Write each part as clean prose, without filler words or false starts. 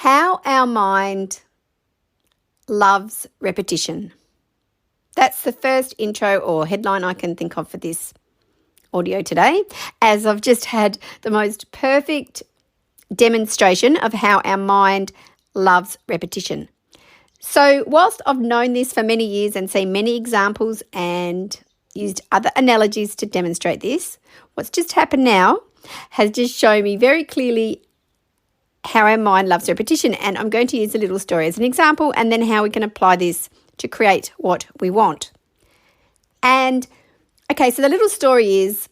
How our mind loves repetition. That's the first intro or headline I can think of for this audio today, as I've just had the most perfect demonstration of how our mind loves repetition. So whilst I've known this for many years and seen many examples and used other analogies to demonstrate this, what's just happened now has just shown me very clearly how our mind loves repetition. And I'm going to use a little story as an example and then how we can apply this to create what we want. And okay, so the little story is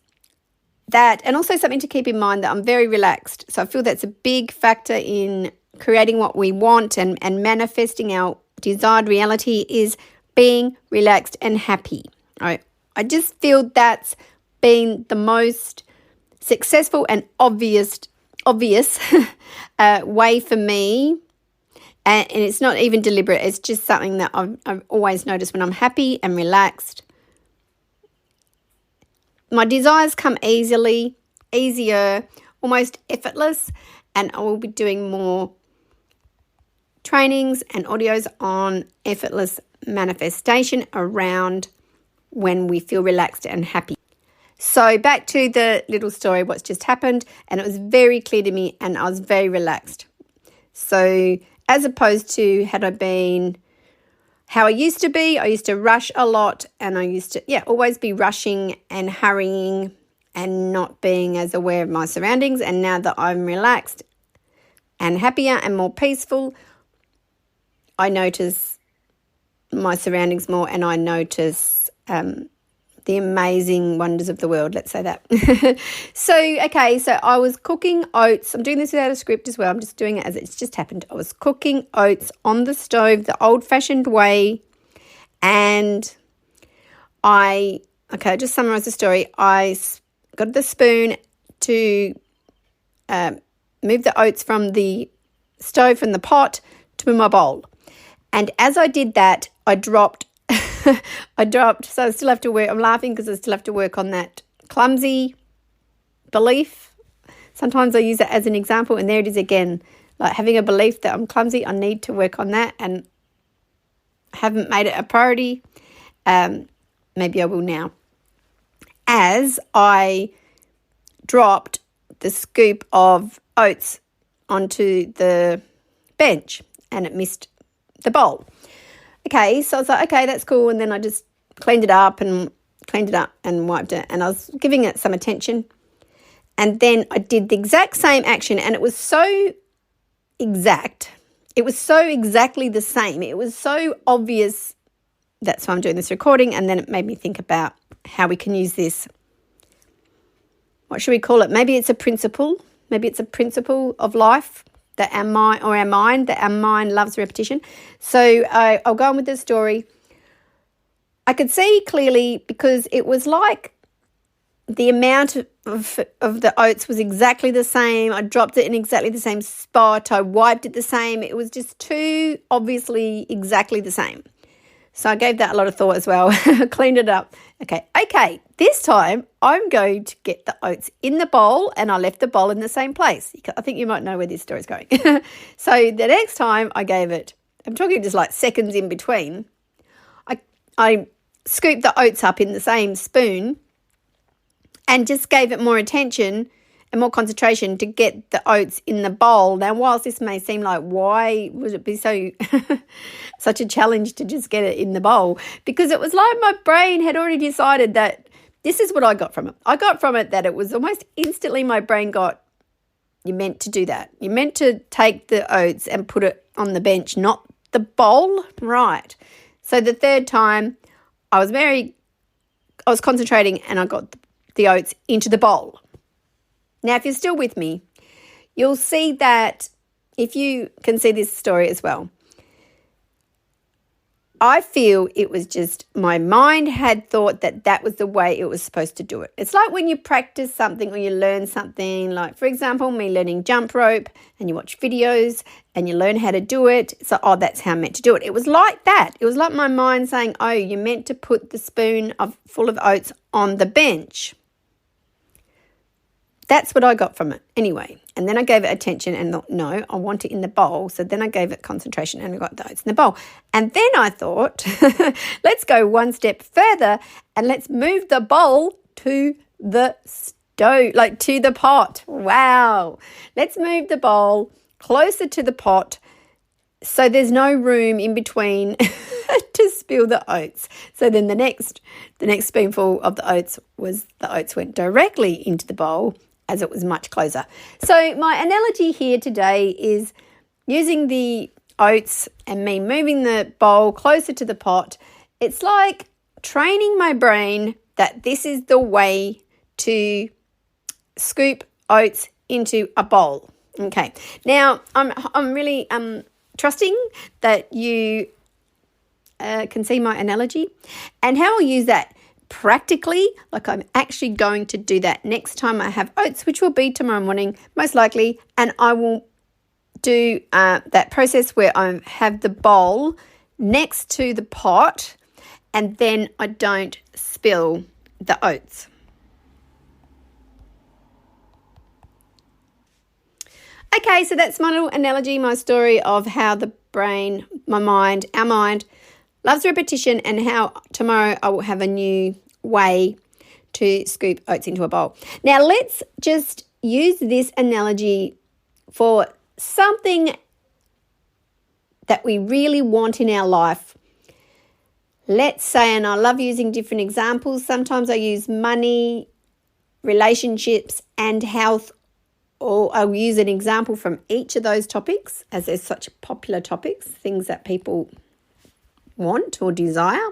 that, and also something to keep in mind, that I'm very relaxed. So I feel that's a big factor in creating what we want and manifesting our desired reality is being relaxed and happy. I just feel that's been the most successful and obvious way for me. And it's not even deliberate. It's just something that I've always noticed when I'm happy and relaxed. My desires come easier, almost effortless, and I will be doing more trainings and audios on effortless manifestation around when we feel relaxed and happy. So back to the little story, what's just happened, and it was very clear to me and I was very relaxed. So as opposed to had I been how I used to be, I used to rush a lot and I used to, always be rushing and hurrying and not being as aware of my surroundings. And now that I'm relaxed and happier and more peaceful, I notice my surroundings more and I notice the amazing wonders of the world, let's say that. So I was cooking oats. I'm doing this without a script as well. I'm just doing it as it's just happened. I was cooking oats on the stove the old-fashioned way, and I'll just summarise the story. I got the spoon to move the oats from the stove, from the pot, to my bowl. And as I did that, I dropped, so I still have to work, I'm laughing because I still have to work on that clumsy belief. Sometimes I use it as an example, and there it is again, like having a belief that I'm clumsy. I need to work on that and haven't made it a priority. Maybe I will now. As I dropped the scoop of oats onto the bench and it missed the bowl. Okay, so I was like, okay, that's cool. And then I just cleaned it up and wiped it. And I was giving it some attention. And then I did the exact same action. And it was so exact. It was so exactly the same. It was so obvious. That's why I'm doing this recording. And then it made me think about how we can use this. What should we call it? Maybe it's a principle. Maybe it's a principle of life. That our mind loves repetition. So I'll go on with the story. I could see clearly because it was like the amount of the oats was exactly the same. I dropped it in exactly the same spot. I wiped it the same. It was just too obviously exactly the same. So I gave that a lot of thought as well. Cleaned it up. Okay, this time I'm going to get the oats in the bowl, and I left the bowl in the same place. I think you might know where this story is going. So the next time I gave it, I'm talking just like seconds in between, I scooped the oats up in the same spoon and just gave it more attention and more concentration to get the oats in the bowl. Now, whilst this may seem like, why would it be so such a challenge to just get it in the bowl? Because it was like my brain had already decided that this is what I got from it. I got from it that it was almost instantly my brain got, you meant to do that. You meant to take the oats and put it on the bench, not the bowl. Right. So the third time I was concentrating and I got the oats into the bowl. Now, if you're still with me, you'll see that if you can see this story as well, I feel it was just my mind had thought that that was the way it was supposed to do it. It's like when you practice something or you learn something, like, for example, me learning jump rope, and you watch videos and you learn how to do it. So, that's how I'm meant to do it. It was like that. It was like my mind saying, you're meant to put the spoon full of oats on the bench. That's what I got from it anyway. And then I gave it attention and thought, no, I want it in the bowl. So then I gave it concentration and I got the oats in the bowl. And then I thought, let's go one step further and let's move the bowl to the stove, like to the pot. Wow. Let's move the bowl closer to the pot so there's no room in between to spill the oats. So then the next spoonful of the oats went directly into the bowl as it was much closer. So my analogy here today is using the oats and me moving the bowl closer to the pot. It's like training my brain that this is the way to scoop oats into a bowl. Okay. Now I'm really trusting that you can see my analogy and how I'll use that practically. Like I'm actually going to do that next time I have oats, which will be tomorrow morning most likely, and I will do that process where I have the bowl next to the pot and then I don't spill the oats. Okay, so that's my little analogy, my story of how the brain, our mind loves repetition, and how tomorrow I will have a new way to scoop oats into a bowl. Now let's just use this analogy for something that we really want in our life. Let's say, and I love using different examples, sometimes I use money, relationships and health, or I'll use an example from each of those topics as they're such popular topics, things that people want or desire.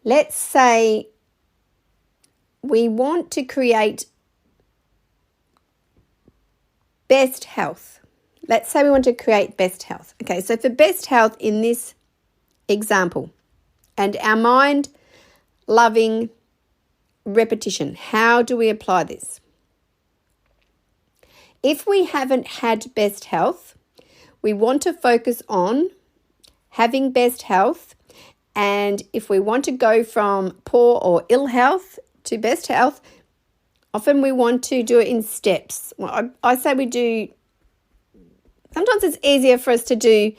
Let's say we want to create best health. Let's say we want to create best health. Okay, so for best health in this example, and our mind loving repetition, how do we apply this? If we haven't had best health, we want to focus on having best health. And if we want to go from poor or ill health to best health, often we want to do it in steps. Well, I say we do, sometimes it's easier for us to do,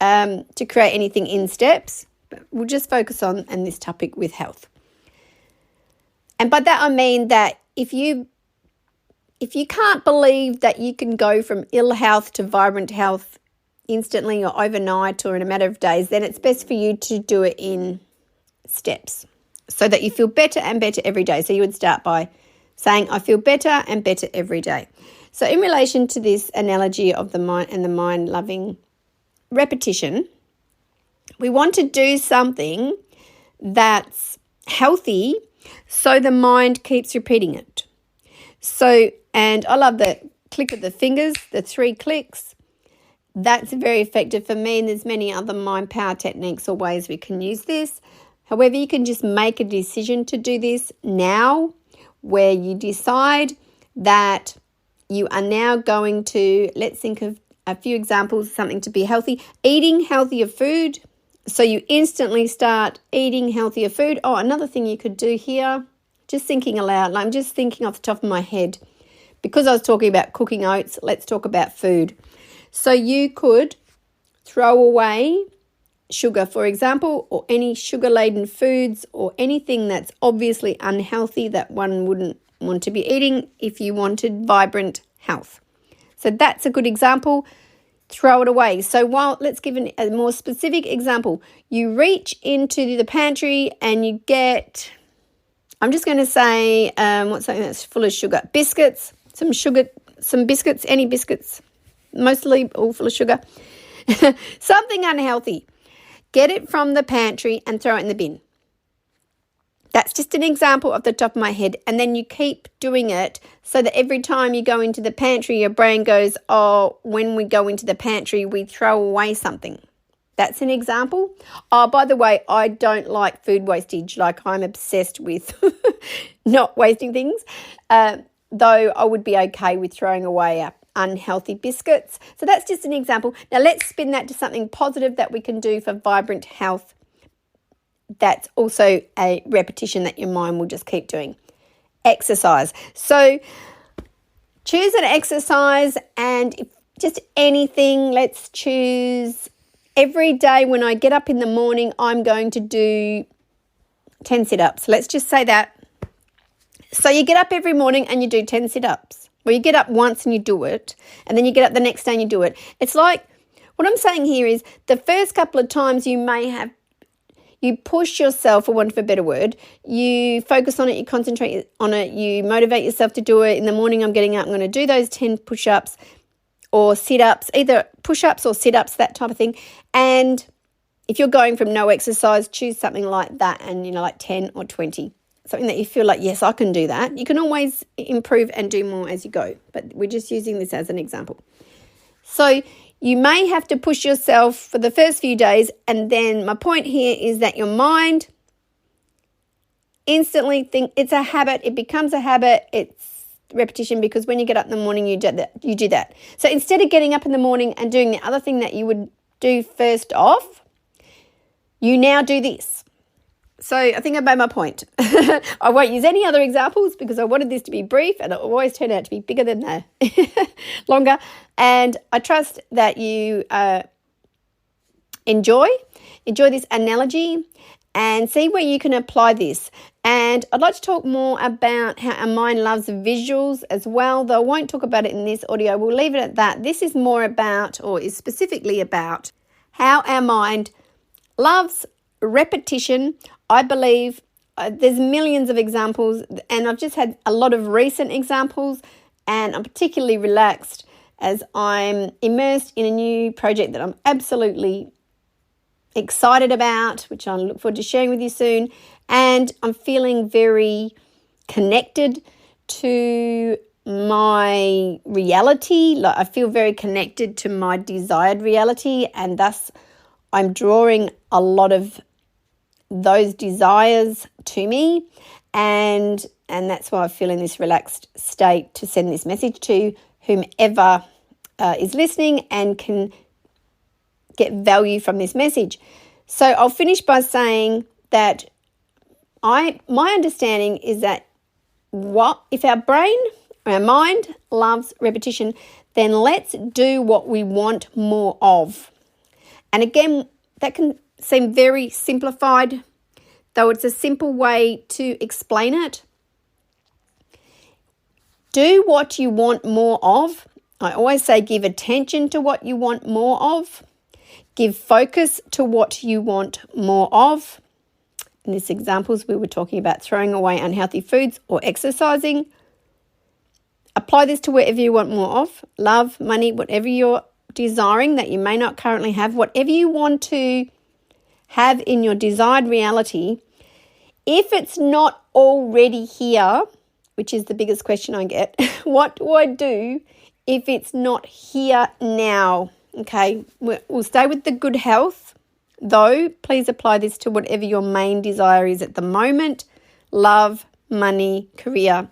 to create anything in steps, but we'll just focus on this topic with health. And by that I mean that if you can't believe that you can go from ill health to vibrant health instantly or overnight or in a matter of days, then it's best for you to do it in steps so that you feel better and better every day. So you would start by saying, I feel better and better every day. So in relation to this analogy of the mind and the mind loving repetition, we want to do something that's healthy so the mind keeps repeating it. So, and I love the click of the fingers, the 3 clicks. That's very effective for me, and there's many other mind power techniques or ways we can use this. However, you can just make a decision to do this now, where you decide that you are now going to, let's think of a few examples, something to be healthy, eating healthier food. So you instantly start eating healthier food. Oh, another thing you could do here, just thinking aloud, I'm just thinking off the top of my head, because I was talking about cooking oats, let's talk about food. So you could throw away sugar, for example, or any sugar-laden foods or anything that's obviously unhealthy that one wouldn't want to be eating if you wanted vibrant health. So that's a good example. Throw it away. So let's give a more specific example. You reach into the pantry and you get, I'm just going to say, what's something that's full of sugar? Biscuits, some biscuits, any biscuits, mostly all full of sugar. Something unhealthy. Get it from the pantry and throw it in the bin. That's just an example off the top of my head. And then you keep doing it so that every time you go into the pantry, your brain goes, oh, when we go into the pantry, we throw away something. That's an example. Oh, by the way, I don't like food wastage. Like, I'm obsessed with not wasting things, though I would be okay with throwing away unhealthy biscuits. So that's just an example. Now let's spin that to something positive that we can do for vibrant health. That's also a repetition that your mind will just keep doing. exercise. So choose an exercise, and just anything. Let's choose every day when I get up in the morning, I'm going to do 10 sit-ups. Let's just say that. So you get up every morning and you do 10 sit-ups. Well, you get up once and you do it, and then you get up the next day and you do it. It's like, what I'm saying here is the first couple of times you push yourself, for want of a better word, you focus on it, you concentrate on it, you motivate yourself to do it. In the morning, I'm getting up, I'm going to do those 10 push-ups or sit-ups, either push-ups or sit-ups, that type of thing. And if you're going from no exercise, choose something like that, and, like 10 or 20. Something that you feel like, yes, I can do that. You can always improve and do more as you go, but we're just using this as an example. So you may have to push yourself for the first few days, and then my point here is that your mind instantly think it's a habit. It becomes a habit. It's repetition, because when you get up in the morning, you do that. So instead of getting up in the morning and doing the other thing that you would do first off, you now do this. So I think I made my point. I won't use any other examples because I wanted this to be brief, and it always turned out to be bigger than that, longer. And I trust that you enjoy this analogy and see where you can apply this. And I'd like to talk more about how our mind loves visuals as well, though I won't talk about it in this audio. We'll leave it at that. This is more about, or is specifically about, how our mind loves repetition. I believe there's millions of examples, and I've just had a lot of recent examples, and I'm particularly relaxed as I'm immersed in a new project that I'm absolutely excited about, which I look forward to sharing with you soon. And I'm feeling very connected to my reality. Like, I feel very connected to my desired reality, and thus I'm drawing a lot of those desires to me, and that's why I feel in this relaxed state to send this message to whomever is listening and can get value from this message. So I'll finish by saying that my understanding is that if our brain or our mind loves repetition, then let's do what we want more of. And again, that can seem very simplified, though it's a simple way to explain it. Do what you want more of. I always say give attention to what you want more of. Give focus to what you want more of. In these examples, we were talking about throwing away unhealthy foods or exercising. Apply this to wherever you want more of. Love, money, whatever you're desiring that you may not currently have, whatever you want to have in your desired reality, if it's not already here, which is the biggest question I get, what do I do if it's not here now? Okay, we'll stay with the good health, though please apply this to whatever your main desire is at the moment. Love, money, career.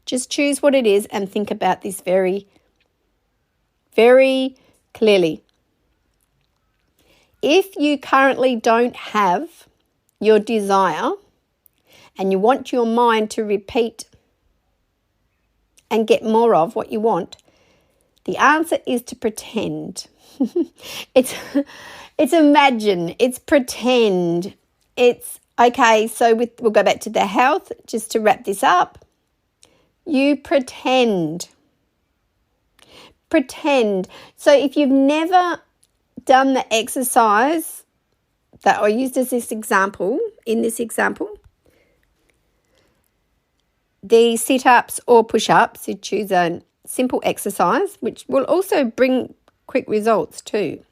Just choose what it is and think about this very, very clearly. If you currently don't have your desire and you want your mind to repeat and get more of what you want, the answer is to pretend. It's imagine, it's pretend. It's okay, so we'll go back to the health just to wrap this up. You pretend. Pretend. So if you've never done the exercise that I used as this example, the sit-ups or push-ups, you choose a simple exercise, which will also bring quick results too.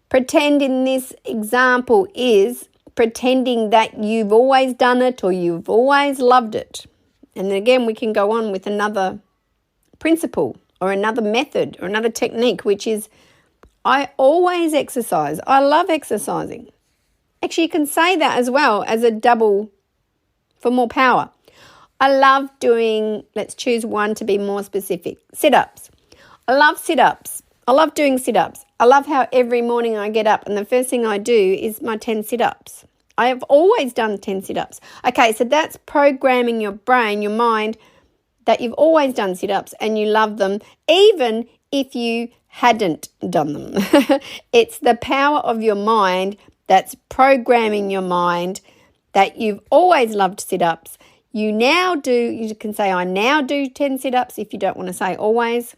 Pretend in this example is pretending that you've always done it or you've always loved it. And then again, we can go on with another principle or another method or another technique, which is I always exercise. I love exercising. Actually, you can say that as well as a double for more power. I love doing, let's choose one to be more specific, sit-ups. I love sit-ups. I love doing sit-ups. I love how every morning I get up and the first thing I do is my 10 sit-ups. I have always done 10 sit-ups. Okay, so that's programming your brain, your mind, that you've always done sit-ups and you love them, even if you hadn't done them. It's the power of your mind that's programming your mind that you've always loved sit-ups. You can say, I now do 10 sit-ups if you don't want to say always.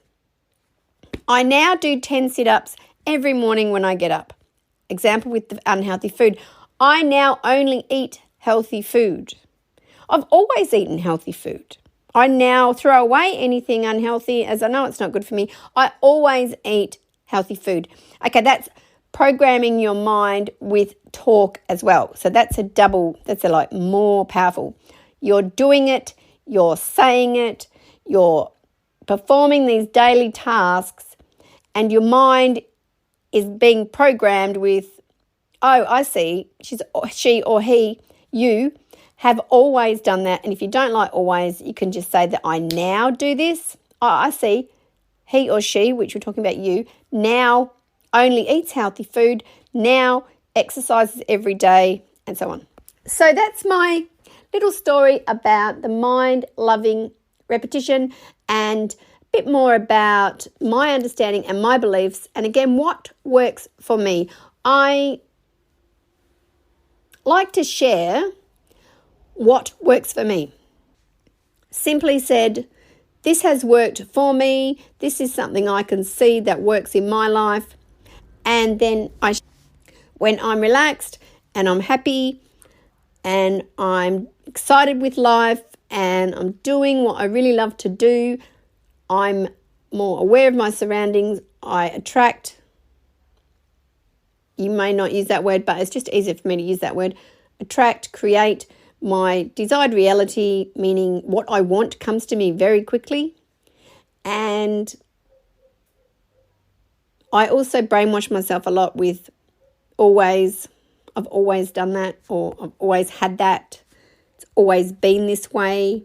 I now do 10 sit-ups every morning when I get up. Example with the unhealthy food. I now only eat healthy food. I've always eaten healthy food. I now throw away anything unhealthy as I know it's not good for me. I always eat healthy food. Okay, that's programming your mind with talk as well. So that's like more powerful. You're doing it, you're saying it, you're performing these daily tasks, and your mind is being programmed with, oh, I see, she or he, you have always done that. And if you don't like always, you can just say that I now do this. Oh, I see, he or she, which we're talking about you, now only eats healthy food, now exercises every day, and so on. So that's my little story about the mind loving repetition and a bit more about my understanding and my beliefs. And again, what works for me. I like to share what works for me. Simply said, this has worked for me. This is something I can see that works in my life. And then when I'm relaxed and I'm happy and I'm excited with life and I'm doing what I really love to do, I'm more aware of my surroundings. I attract, you may not use that word, but it's just easier for me to use that word, attract, create my desired reality, meaning what I want comes to me very quickly. And I also brainwash myself a lot with I've always done that, or I've always had that. It's always been this way.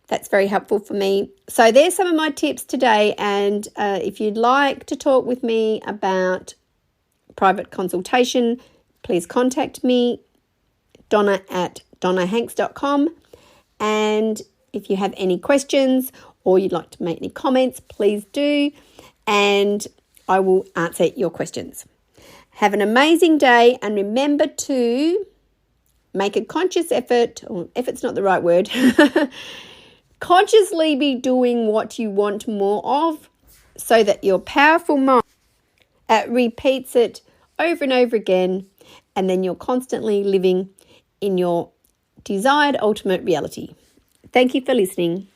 That's very helpful for me. So there's some of my tips today. And if you'd like to talk with me about private consultation, please contact me, donna@donnahanks.com. And if you have any questions or you'd like to make any comments, please do. And I will answer your questions. Have an amazing day, and remember to make a conscious effort, or effort's not the right word, consciously be doing what you want more of so that your powerful mind repeats it over and over again, and then you're constantly living in your desired ultimate reality. Thank you for listening.